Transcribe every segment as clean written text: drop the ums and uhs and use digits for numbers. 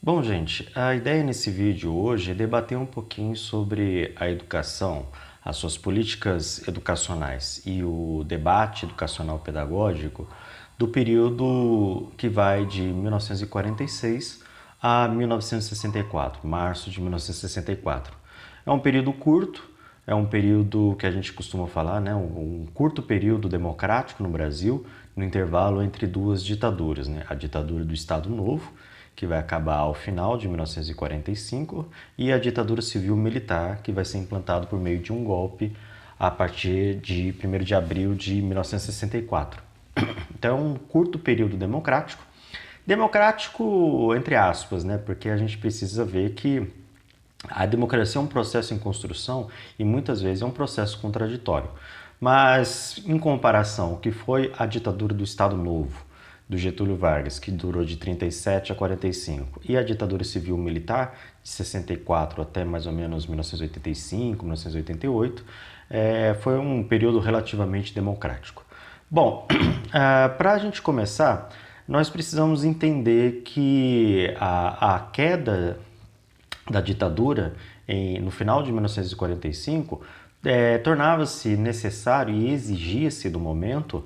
Bom, gente, a ideia nesse vídeo hoje é debater um pouquinho sobre a educação, as suas políticas educacionais e o debate educacional pedagógico do período que vai de 1946 a 1964, março de 1964. É um período curto, é um período que a gente costuma falar, né, um curto período democrático no Brasil, no intervalo entre duas ditaduras, né, a ditadura do Estado Novo, que vai acabar ao final de 1945, e a ditadura civil-militar, que vai ser implantado por meio de um golpe a partir de 1º de abril de 1964. Então é um curto período democrático. Democrático entre aspas, né? Porque a gente precisa ver que a democracia é um processo em construção e muitas vezes é um processo contraditório. Mas, em comparação, o que foi a ditadura do Estado Novo, do Getúlio Vargas, que durou de 37 a 45, e a ditadura civil-militar, de 64 até mais ou menos 1985, 1988, foi um período relativamente democrático. Bom, para a gente começar, nós precisamos entender que a queda da ditadura no final de 1945, tornava-se necessário e exigia-se do momento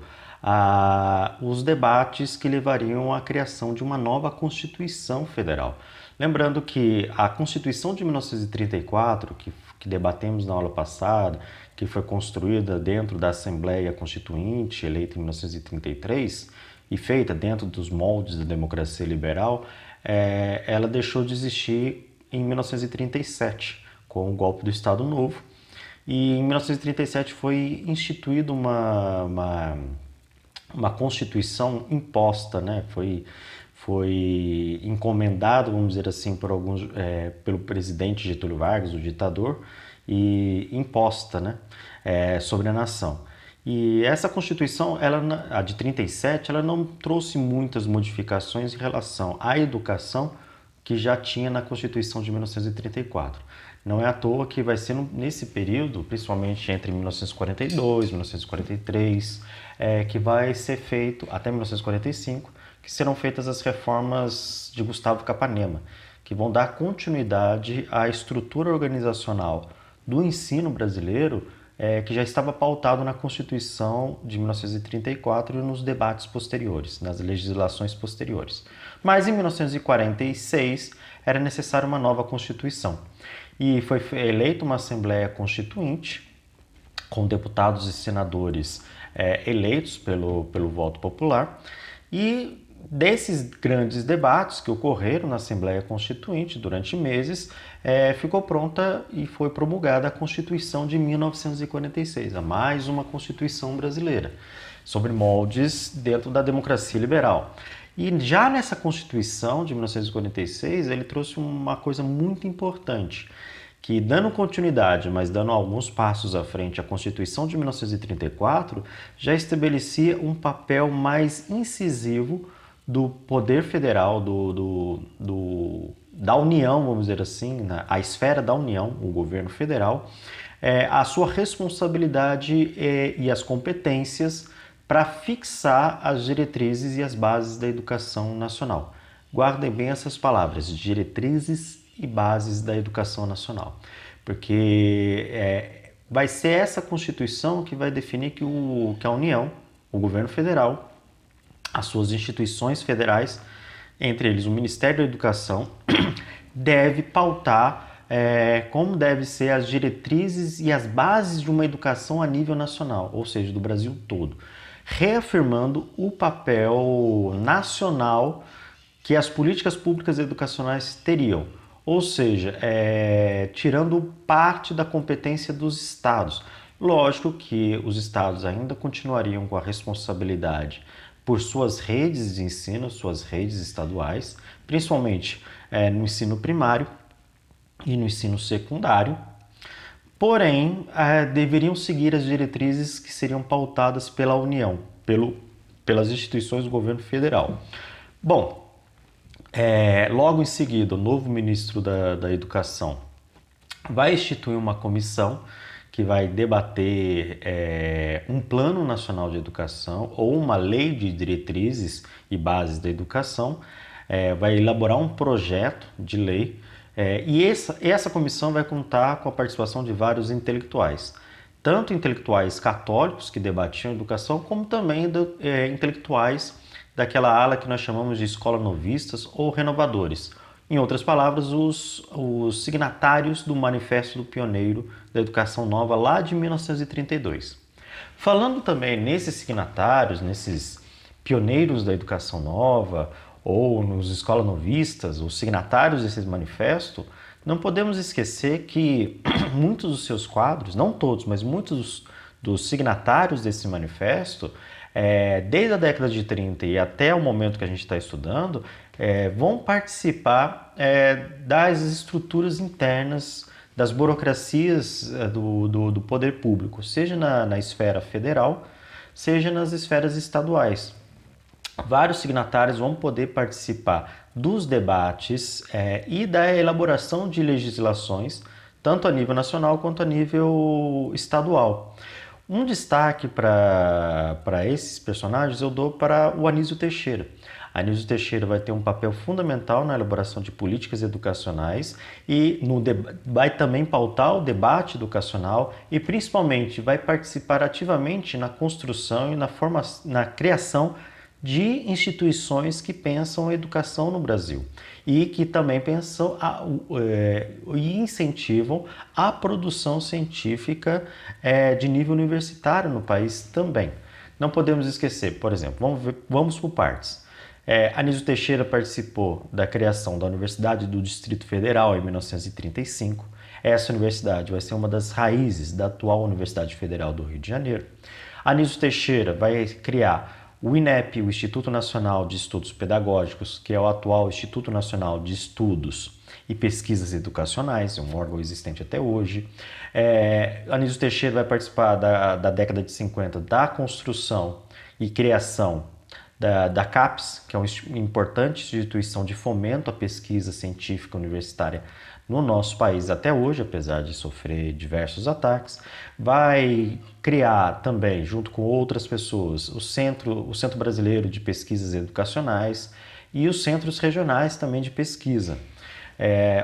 os debates que levariam à criação de uma nova Constituição Federal. Lembrando que a Constituição de 1934, que debatemos na aula passada, que foi construída dentro da Assembleia Constituinte, eleita em 1933, e feita dentro dos moldes da democracia liberal, ela deixou de existir em 1937, com o golpe do Estado Novo. E em 1937 foi instituída uma Constituição imposta, né? Foi encomendado, vamos dizer assim, pelo presidente Getúlio Vargas, o ditador, e imposta, né? Sobre a nação. E essa Constituição, a de 37, ela não trouxe muitas modificações em relação à educação que já tinha na Constituição de 1934. Não é à toa que vai ser nesse período, principalmente entre 1942 e 1943, que vai ser feito, até 1945, que serão feitas as reformas de Gustavo Capanema, que vão dar continuidade à estrutura organizacional do ensino brasileiro, que já estava pautado na Constituição de 1934 e nos debates posteriores, nas legislações posteriores. Mas em 1946 era necessária uma nova Constituição. E foi eleita uma Assembleia Constituinte, com deputados e senadores eleitos pelo voto popular, e desses grandes debates que ocorreram na Assembleia Constituinte durante meses, ficou pronta e foi promulgada a Constituição de 1946, a mais uma Constituição brasileira, sobre moldes dentro da democracia liberal. E já nessa Constituição de 1946, ele trouxe uma coisa muito importante, que dando continuidade, mas dando alguns passos à frente à Constituição de 1934, já estabelecia um papel mais incisivo do poder federal, da União, vamos dizer assim, a esfera da União, o governo federal, a sua responsabilidade e as competências para fixar as diretrizes e as bases da educação nacional. Guardem bem essas palavras, diretrizes e bases da educação nacional, porque vai ser essa Constituição que vai definir que a União, o governo federal, as suas instituições federais, entre eles o Ministério da Educação, deve pautar como devem ser as diretrizes e as bases de uma educação a nível nacional, ou seja, do Brasil todo, reafirmando o papel nacional que as políticas públicas educacionais teriam, ou seja, tirando parte da competência dos estados. Lógico que os estados ainda continuariam com a responsabilidade por suas redes de ensino, suas redes estaduais, principalmente no ensino primário e no ensino secundário, porém deveriam seguir as diretrizes que seriam pautadas pela União, pelas instituições do governo federal. Bom, logo em seguida, o novo ministro da Educação vai instituir uma comissão que vai debater um plano nacional de educação ou uma lei de diretrizes e bases da educação, vai elaborar um projeto de lei e essa comissão vai contar com a participação de vários intelectuais, tanto intelectuais católicos que debatiam educação, como também intelectuais daquela ala que nós chamamos de escola novistas ou renovadores. Em outras palavras, os signatários do Manifesto do Pioneiro da Educação Nova lá de 1932. Falando também nesses signatários, nesses pioneiros da educação nova, ou nos escola novistas, os signatários desse manifesto, não podemos esquecer que muitos dos seus quadros, não todos, mas muitos dos signatários desse manifesto, desde a década de 30 e até o momento que a gente está estudando, vão participar das estruturas internas, das burocracias do poder público, seja na esfera federal, seja nas esferas estaduais. Vários signatários vão poder participar dos debates e da elaboração de legislações, tanto a nível nacional quanto a nível estadual. Um destaque para esses personagens eu dou para o Anísio Teixeira. Anísio Teixeira vai ter um papel fundamental na elaboração de políticas educacionais e vai também pautar o debate educacional e principalmente vai participar ativamente na construção e na criação de instituições que pensam a educação no Brasil e que também pensam e incentivam a produção científica de nível universitário no país também. Não podemos esquecer, por exemplo, vamos por partes. Anísio Teixeira participou da criação da Universidade do Distrito Federal em 1935. Essa universidade vai ser uma das raízes da atual Universidade Federal do Rio de Janeiro. Anísio Teixeira vai criar o INEP, o Instituto Nacional de Estudos Pedagógicos, que é o atual Instituto Nacional de Estudos e Pesquisas Educacionais, um órgão existente até hoje. Anísio Teixeira vai participar da década de 50 da construção e criação da CAPES, que é uma importante instituição de fomento à pesquisa científica universitária no nosso país até hoje, apesar de sofrer diversos ataques. Vai criar também, junto com outras pessoas, o Centro Brasileiro de Pesquisas Educacionais e os centros regionais também de pesquisa.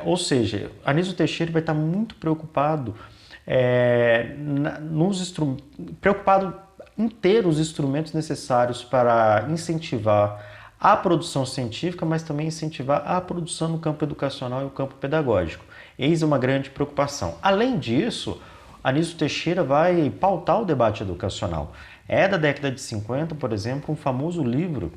Ou seja, Anísio Teixeira vai estar muito preocupado em ter os instrumentos necessários para incentivar a produção científica, mas também incentivar a produção no campo educacional e no campo pedagógico. Eis uma grande preocupação. Além disso, Anísio Teixeira vai pautar o debate educacional. Da década de 50, por exemplo, um famoso livro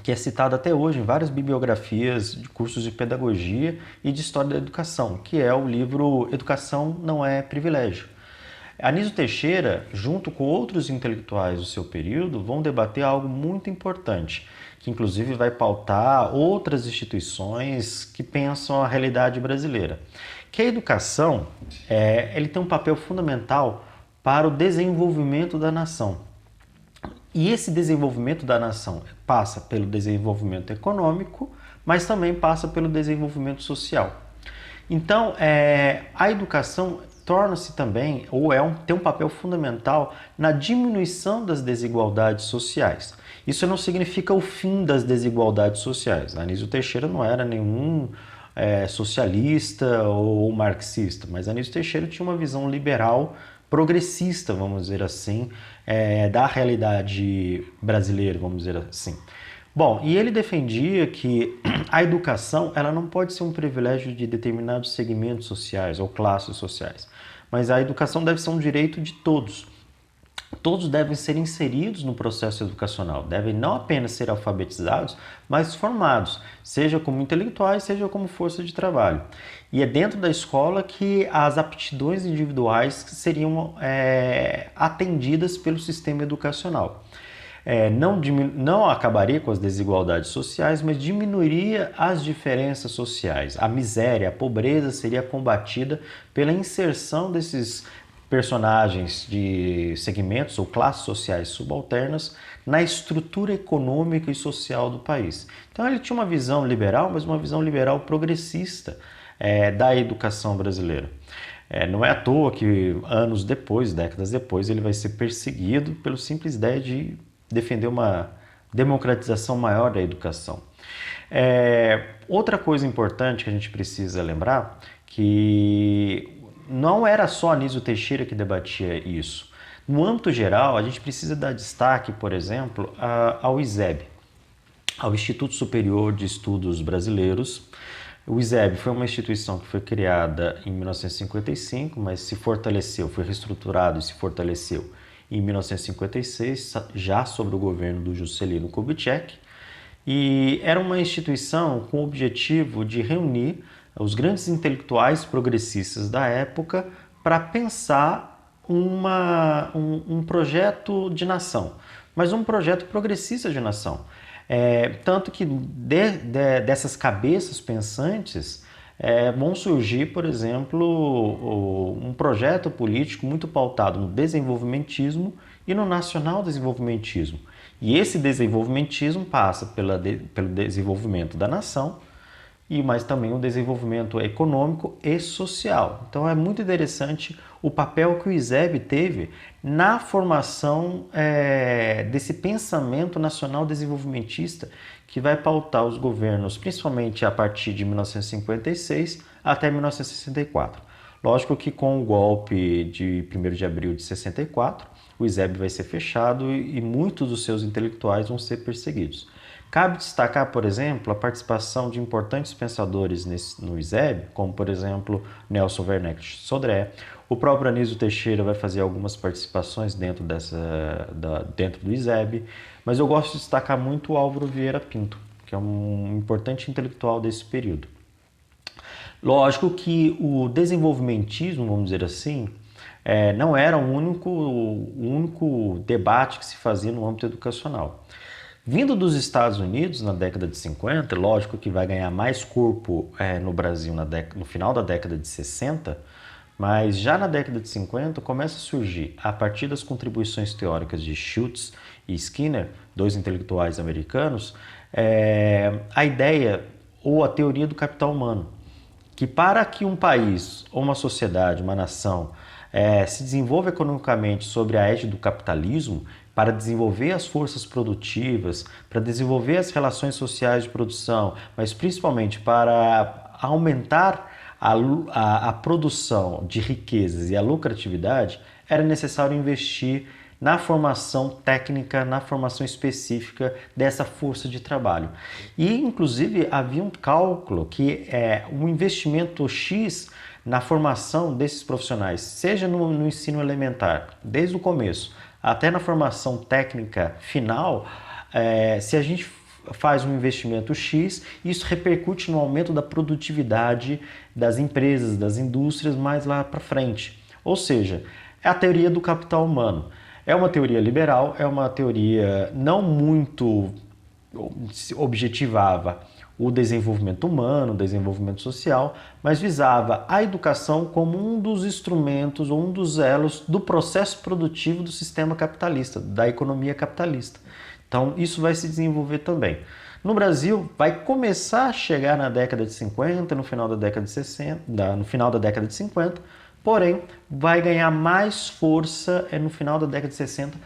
que é citado até hoje em várias bibliografias de cursos de pedagogia e de história da educação, que é o livro Educação Não é Privilégio. Anísio Teixeira, junto com outros intelectuais do seu período, vão debater algo muito importante, que inclusive vai pautar outras instituições que pensam a realidade brasileira. Que a educação ele tem um papel fundamental para o desenvolvimento da nação. E esse desenvolvimento da nação passa pelo desenvolvimento econômico, mas também passa pelo desenvolvimento social. Então, a educação torna-se também, tem um papel fundamental na diminuição das desigualdades sociais. Isso não significa o fim das desigualdades sociais. Anísio Teixeira não era nenhum socialista ou marxista, mas Anísio Teixeira tinha uma visão liberal, progressista, vamos dizer assim, da realidade brasileira, vamos dizer assim. Bom, e ele defendia que a educação ela não pode ser um privilégio de determinados segmentos sociais ou classes sociais, mas a educação deve ser um direito de todos. Todos devem ser inseridos no processo educacional, devem não apenas ser alfabetizados, mas formados, seja como intelectuais, seja como força de trabalho. E é dentro da escola que as aptidões individuais seriam atendidas pelo sistema educacional. Não acabaria com as desigualdades sociais, mas diminuiria as diferenças sociais. A miséria, a pobreza seria combatida pela inserção desses personagens de segmentos ou classes sociais subalternas na estrutura econômica e social do país. Então ele tinha uma visão liberal, mas uma visão liberal progressista da educação brasileira. Não é à toa que anos depois, décadas depois, ele vai ser perseguido pela simples ideia de defender uma democratização maior da educação. Outra coisa importante que a gente precisa lembrar, que não era só Anísio Teixeira que debatia isso. No âmbito geral, a gente precisa dar destaque, por exemplo, ao ISEB, ao Instituto Superior de Estudos Brasileiros. O ISEB foi uma instituição que foi criada em 1955, mas se fortaleceu, foi reestruturado e se fortaleceu em 1956, já sob o governo do Juscelino Kubitschek, e era uma instituição com o objetivo de reunir os grandes intelectuais progressistas da época para pensar um projeto de nação, mas um projeto progressista de nação. Tanto que dessas cabeças pensantes vão surgir, por exemplo, um projeto político muito pautado no desenvolvimentismo e no nacional-desenvolvimentismo. E esse desenvolvimentismo passa pelo desenvolvimento da nação, mas também o desenvolvimento econômico e social. Então é muito interessante o papel que o ISEB teve na formação desse pensamento nacional desenvolvimentista que vai pautar os governos, principalmente a partir de 1956 até 1964. Lógico que com o golpe de 1º de abril de 64, o ISEB vai ser fechado e muitos dos seus intelectuais vão ser perseguidos. Cabe destacar, por exemplo, a participação de importantes pensadores no ISEB, como, por exemplo, Nelson Werneck Sodré. O próprio Anísio Teixeira vai fazer algumas participações dentro do ISEB, mas eu gosto de destacar muito o Álvaro Vieira Pinto, que é um importante intelectual desse período. Lógico que o desenvolvimentismo, vamos dizer assim, não era o único debate que se fazia no âmbito educacional. Vindo dos Estados Unidos na década de 50, lógico que vai ganhar mais corpo no Brasil no final da década de 60, mas já na década de 50 começa a surgir, a partir das contribuições teóricas de Schultz e Skinner, dois intelectuais americanos, a ideia ou a teoria do capital humano, que para que um país ou uma sociedade, uma nação, se desenvolva economicamente sobre a égide do capitalismo, para desenvolver as forças produtivas, para desenvolver as relações sociais de produção, mas principalmente para aumentar a produção de riquezas e a lucratividade, era necessário investir na formação técnica, na formação específica dessa força de trabalho. E, inclusive, havia um cálculo que um investimento X na formação desses profissionais, seja no ensino elementar, desde o começo, até na formação técnica final, se a gente faz um investimento X, isso repercute no aumento da produtividade das empresas, das indústrias mais lá para frente. Ou seja, é a teoria do capital humano. É uma teoria liberal, é uma teoria não muito objetivava o desenvolvimento humano, o desenvolvimento social, mas visava a educação como um dos instrumentos ou um dos elos do processo produtivo do sistema capitalista, da economia capitalista. Então, isso vai se desenvolver também. No Brasil, vai começar a chegar na década de 50, no final da década de 60, no final da década de 50, porém, vai ganhar mais força no final da década de 60,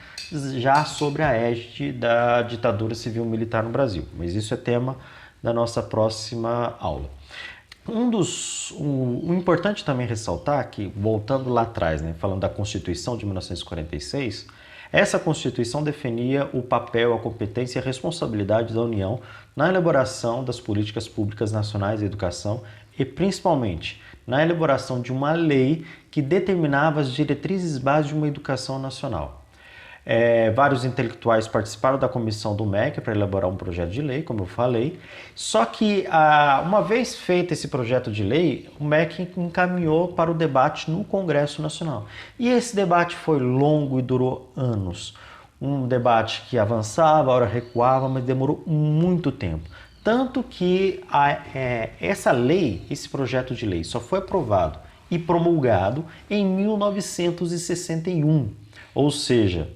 já sobre a égide da ditadura civil-militar no Brasil. Mas isso é tema da nossa próxima aula. O importante também ressaltar que, voltando lá atrás, falando da Constituição de 1946, essa Constituição definia o papel, a competência e a responsabilidade da União na elaboração das políticas públicas nacionais de educação e, principalmente, na elaboração de uma lei que determinava as diretrizes básicas de uma educação nacional. Vários intelectuais participaram da comissão do MEC para elaborar um projeto de lei, como eu falei, só que uma vez feito esse projeto de lei, o MEC encaminhou para o debate no Congresso Nacional. E esse debate foi longo e durou anos. Um debate que avançava, ora recuava, mas demorou muito tempo. Tanto que essa lei, esse projeto de lei, só foi aprovado e promulgado em 1961, ou seja,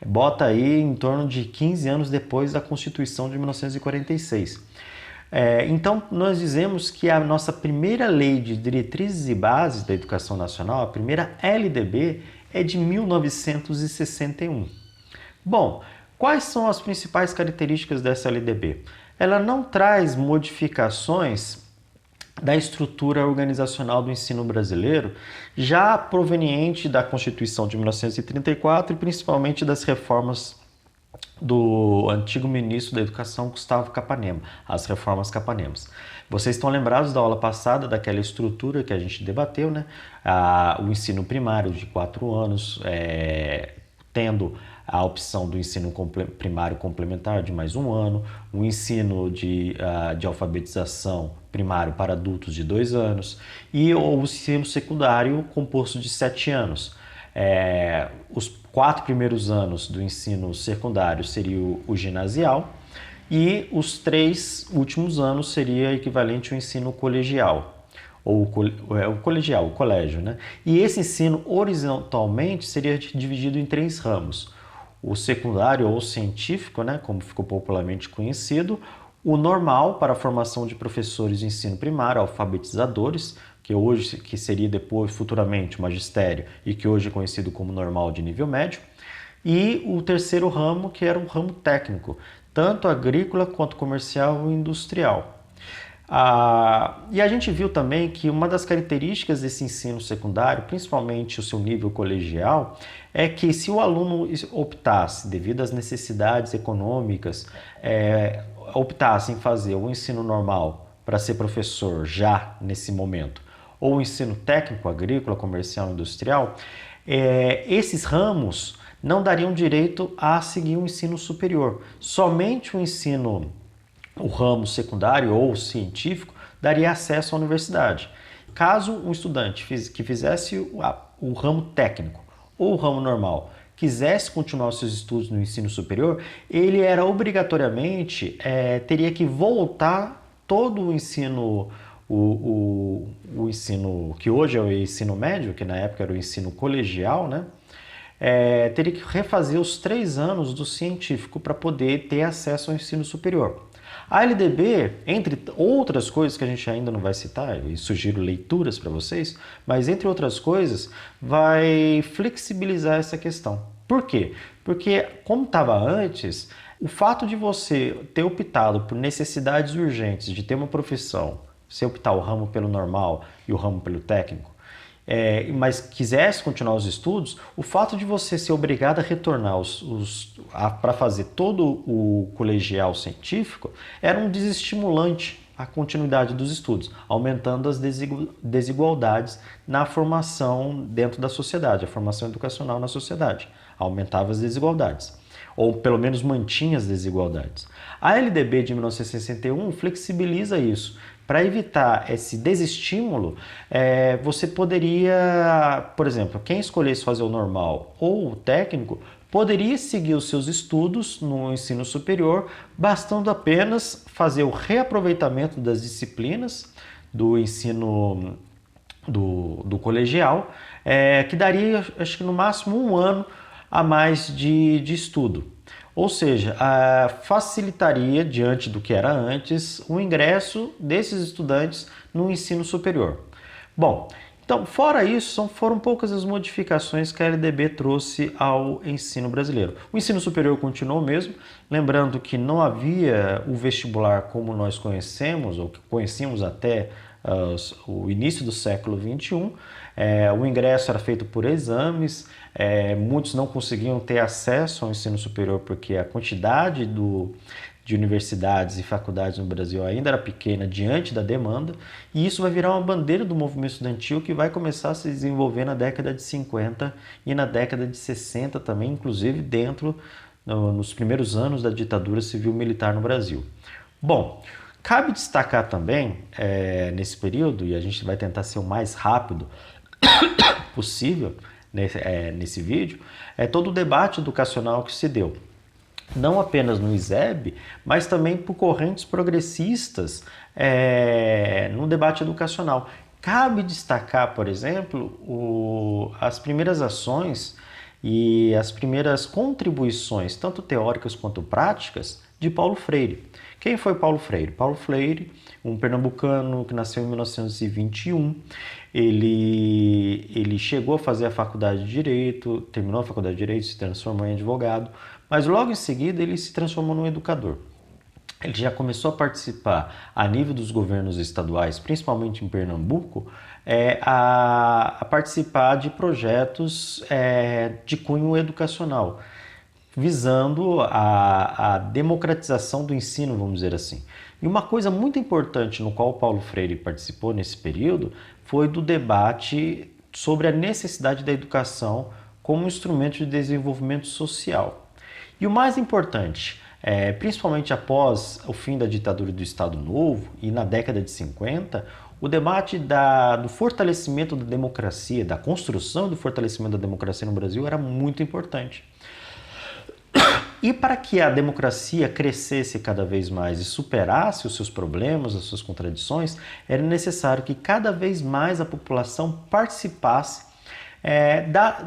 bota aí em torno de 15 anos depois da Constituição de 1946. Então, nós dizemos que a nossa primeira lei de diretrizes e bases da educação nacional, a primeira LDB, é de 1961. Bom, quais são as principais características dessa LDB? ela não traz modificações da estrutura organizacional do ensino brasileiro, já proveniente da Constituição de 1934 e principalmente das reformas do antigo ministro da Educação, Gustavo Capanema, as reformas Capanemas. Vocês estão lembrados da aula passada, daquela estrutura que a gente debateu, né? O ensino primário de 4 anos, tendo a opção do ensino primário complementar de mais 1 ano, o ensino de alfabetização primário para adultos de 2 anos e o ensino secundário composto de 7 anos. Os 4 primeiros anos do ensino secundário seria o ginasial e os 3 últimos anos seria equivalente ao ensino colegial, ou o colegial, o colégio, né? E esse ensino horizontalmente seria dividido em 3 ramos. O secundário ou científico, né, como ficou popularmente conhecido, o normal para a formação de professores de ensino primário, alfabetizadores, que seria depois futuramente o magistério e que hoje é conhecido como normal de nível médio, e o terceiro ramo, que era o ramo técnico, tanto agrícola quanto comercial e industrial. E a gente viu também que uma das características desse ensino secundário, principalmente o seu nível colegial, é que se o aluno optasse, devido às necessidades econômicas, optasse em fazer o ensino normal para ser professor já nesse momento, ou o ensino técnico, agrícola, comercial, industrial, esses ramos não dariam direito a seguir o ensino superior. Somente o ramo secundário ou científico daria acesso à universidade. Caso um estudante que fizesse o ramo técnico ou o ramo normal quisesse continuar os seus estudos no ensino superior, ele era obrigatoriamente, teria que voltar todo o ensino, o ensino que hoje é o ensino médio, que na época era o ensino colegial, né? Teria que refazer os 3 anos do científico para poder ter acesso ao ensino superior. A LDB, entre outras coisas que a gente ainda não vai citar, e sugiro leituras para vocês, mas entre outras coisas, vai flexibilizar essa questão. Por quê? Porque, como estava antes, o fato de você ter optado por necessidades urgentes de ter uma profissão, você optar o ramo pelo normal e o ramo pelo técnico, mas quisesse continuar os estudos, o fato de você ser obrigado a retornar para fazer todo o colegial científico era um desestimulante à continuidade dos estudos, aumentando as desigualdades na formação dentro da sociedade, a formação educacional na sociedade, aumentava as desigualdades, ou pelo menos mantinha as desigualdades. A LDB de 1961 flexibiliza isso. Para evitar esse desestímulo, você poderia, por exemplo, quem escolhesse fazer o normal ou o técnico, poderia seguir os seus estudos no ensino superior, bastando apenas fazer o reaproveitamento das disciplinas do ensino do colegial, que daria, acho que no máximo 1 ano a mais de estudo. Ou seja, facilitaria, diante do que era antes, o ingresso desses estudantes no ensino superior. Bom, então, fora isso, foram poucas as modificações que a LDB trouxe ao ensino brasileiro. O ensino superior continuou mesmo, lembrando que não havia o vestibular como nós conhecemos, ou que conhecíamos até o início do século XXI. O ingresso era feito por exames, muitos não conseguiam ter acesso ao ensino superior porque a quantidade de universidades e faculdades no Brasil ainda era pequena diante da demanda, e isso vai virar uma bandeira do movimento estudantil que vai começar a se desenvolver na década de 50 e na década de 60 também, inclusive nos primeiros anos da ditadura civil-militar no Brasil. Bom, cabe destacar também, nesse período, e a gente vai tentar ser o mais rápido possível nesse vídeo, todo o debate educacional que se deu. Não apenas no ISEB, mas também por correntes progressistas no debate educacional. Cabe destacar, por exemplo, as primeiras ações e as primeiras contribuições, tanto teóricas quanto práticas, de Paulo Freire. Quem foi Paulo Freire? Paulo Freire, um pernambucano que nasceu em 1921, ele chegou a fazer a faculdade de Direito, terminou a faculdade de Direito, se transformou em advogado, mas logo em seguida ele se transformou num educador. ele já começou a participar a nível dos governos estaduais, principalmente em Pernambuco, a participar de projetos de cunho educacional, visando a democratização do ensino, vamos dizer assim. E uma coisa muito importante no qual o Paulo Freire participou nesse período foi do debate sobre a necessidade da educação como instrumento de desenvolvimento social. E o mais importante, principalmente após o fim da ditadura do Estado Novo e na década de 50, o debate do fortalecimento da democracia, da construção do fortalecimento da democracia no Brasil era muito importante. E para que a democracia crescesse cada vez mais e superasse os seus problemas, as suas contradições, era necessário que cada vez mais a população participasse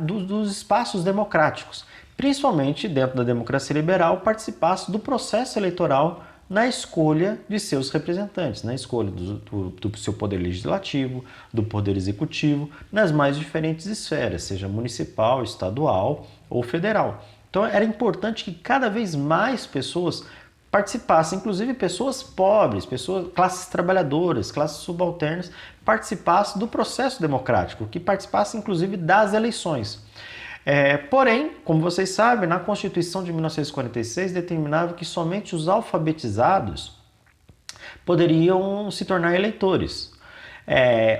dos espaços democráticos, principalmente dentro da democracia liberal, participasse do processo eleitoral na escolha de seus representantes, na escolha do seu poder legislativo, do poder executivo, nas mais diferentes esferas, seja municipal, estadual ou federal. Então era importante que cada vez mais pessoas participassem, inclusive pessoas pobres, classes trabalhadoras, classes subalternas, participassem do processo democrático, que participassem inclusive das eleições. Porém, como vocês sabem, na Constituição de 1946 determinava que somente os alfabetizados poderiam se tornar eleitores.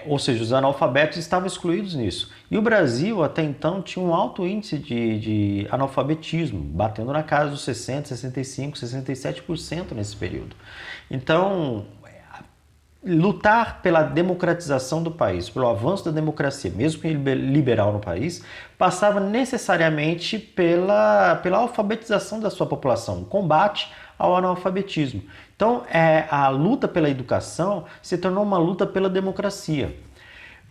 Ou seja, os analfabetos estavam excluídos nisso. E o Brasil, até então, tinha um alto índice de analfabetismo, batendo na casa dos 60%, 65%, 67% nesse período. Então, lutar pela democratização do país, pelo avanço da democracia, mesmo que liberal no país, passava necessariamente pela alfabetização da sua população, combate ao analfabetismo. Então, a luta pela educação se tornou uma luta pela democracia.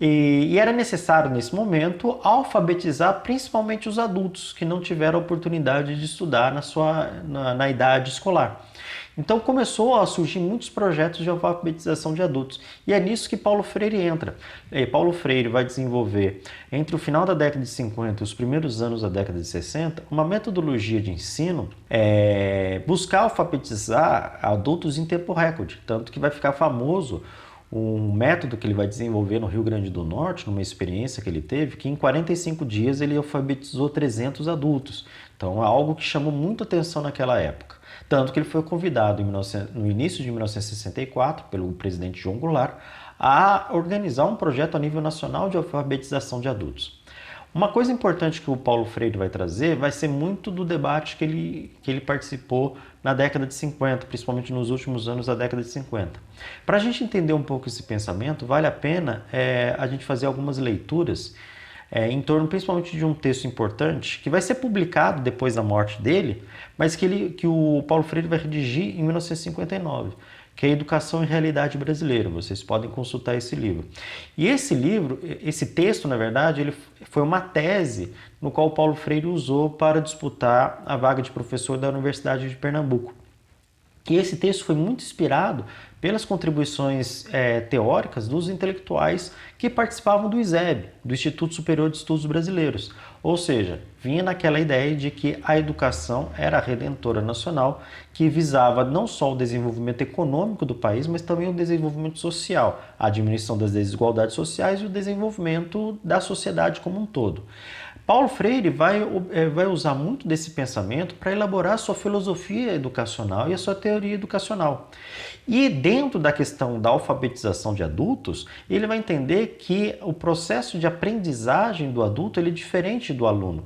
E era necessário, nesse momento, alfabetizar principalmente os adultos que não tiveram a oportunidade de estudar na idade escolar. Então começou a surgir muitos projetos de alfabetização de adultos. E é nisso que Paulo Freire entra. Paulo Freire vai desenvolver, entre o final da década de 50 e os primeiros anos da década de 60, uma metodologia de ensino, buscar alfabetizar adultos em tempo recorde. Tanto que vai ficar famoso um método que ele vai desenvolver no Rio Grande do Norte, numa experiência que ele teve, que em 45 dias ele alfabetizou 300 adultos. Então é algo que chamou muita atenção naquela época. Tanto que ele foi convidado no início de 1964 pelo presidente João Goulart a organizar um projeto a nível nacional de alfabetização de adultos. Uma coisa importante que o Paulo Freire vai trazer vai ser muito do debate que ele participou na década de 50, principalmente nos últimos anos da década de 50. Para a gente entender um pouco esse pensamento, vale a pena a gente fazer algumas leituras em torno principalmente de um texto importante que vai ser publicado depois da morte dele, mas que o Paulo Freire vai redigir em 1959, que é a Educação e Realidade Brasileira. Vocês podem consultar esse livro. E esse livro, esse texto, na verdade, ele foi uma tese no qual o Paulo Freire usou para disputar a vaga de professor da Universidade de Pernambuco. E esse texto foi muito inspirado pelas contribuições teóricas dos intelectuais que participavam do ISEB, do Instituto Superior de Estudos Brasileiros. Ou seja, vinha naquela ideia de que a educação era a redentora nacional, que visava não só o desenvolvimento econômico do país, mas também o desenvolvimento social, a diminuição das desigualdades sociais e o desenvolvimento da sociedade como um todo. Paulo Freire vai usar muito desse pensamento para elaborar a sua filosofia educacional e a sua teoria educacional. E dentro da questão da alfabetização de adultos, ele vai entender que o processo de aprendizagem do adulto ele é diferente do aluno.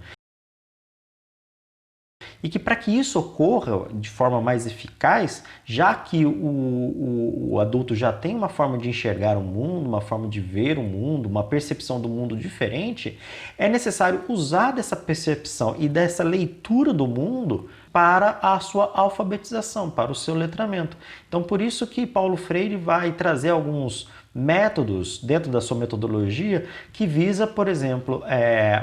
E que para que isso ocorra de forma mais eficaz, já que o adulto já tem uma forma de enxergar o mundo, uma forma de ver o mundo, uma percepção do mundo diferente, é necessário usar dessa percepção e dessa leitura do mundo para a sua alfabetização, para o seu letramento. Então, por isso que Paulo Freire vai trazer alguns métodos dentro da sua metodologia que visa, por exemplo,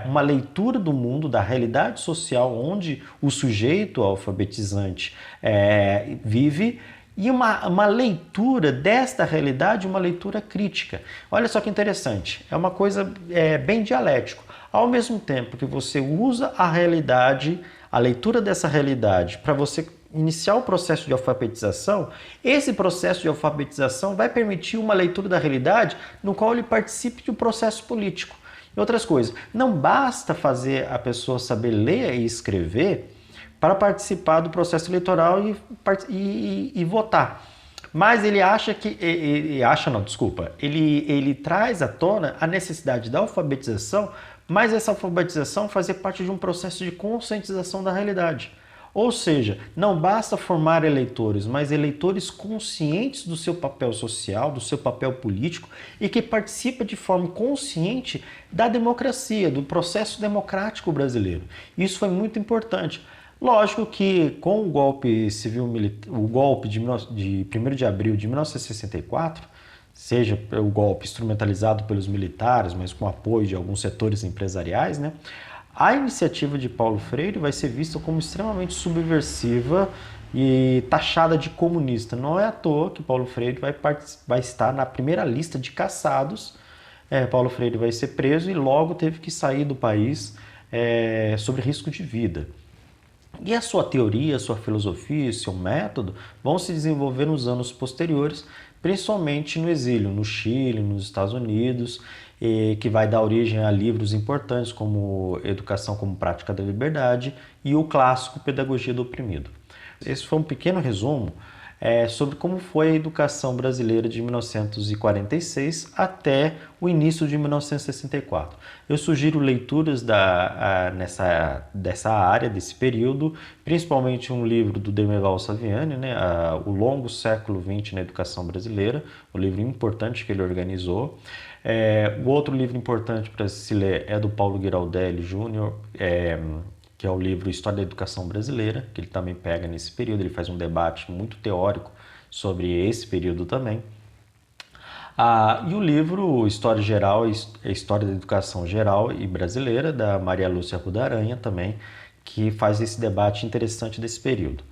uma leitura do mundo, da realidade social onde o sujeito alfabetizante vive e uma leitura desta realidade, uma leitura crítica. Olha só que interessante, é uma coisa bem dialético. Ao mesmo tempo que você usa a realidade, a leitura dessa realidade para você iniciar o processo de alfabetização, esse processo de alfabetização vai permitir uma leitura da realidade no qual ele participe de um processo político. E outras coisas, não basta fazer a pessoa saber ler e escrever para participar do processo eleitoral e votar. Mas ele acha que. Ele traz à tona a necessidade da alfabetização, mas essa alfabetização fazer parte de um processo de conscientização da realidade. Ou seja, não basta formar eleitores, mas eleitores conscientes do seu papel social, do seu papel político e que participa de forma consciente da democracia, do processo democrático brasileiro. Isso foi muito importante. Lógico que com o golpe civil-militar, o golpe de 1º de abril de 1964, seja o golpe instrumentalizado pelos militares, mas com apoio de alguns setores empresariais, né? A iniciativa de Paulo Freire vai ser vista como extremamente subversiva e taxada de comunista. Não é à toa que Paulo Freire vai estar na primeira lista de caçados. Paulo Freire vai ser preso e logo teve que sair do país sob risco de vida. E a sua teoria, a sua filosofia, o seu método vão se desenvolver nos anos posteriores, principalmente no exílio, no Chile, nos Estados Unidos, que vai dar origem a livros importantes como Educação como Prática da Liberdade e o clássico Pedagogia do Oprimido. Esse foi um pequeno resumo sobre como foi a educação brasileira de 1946 até o início de 1964. Eu sugiro leituras dessa área, desse período, principalmente um livro do Demerval Saviani, né, O Longo Século XX na Educação Brasileira, um livro importante que ele organizou. O outro livro importante para se ler é do Paulo Giraldelli Júnior, que é o livro História da Educação Brasileira, que ele também pega nesse período, ele faz um debate muito teórico sobre esse período também. E o livro História Geral, História da Educação Geral e Brasileira, da Maria Lúcia Arruda Aranha também, que faz esse debate interessante desse período.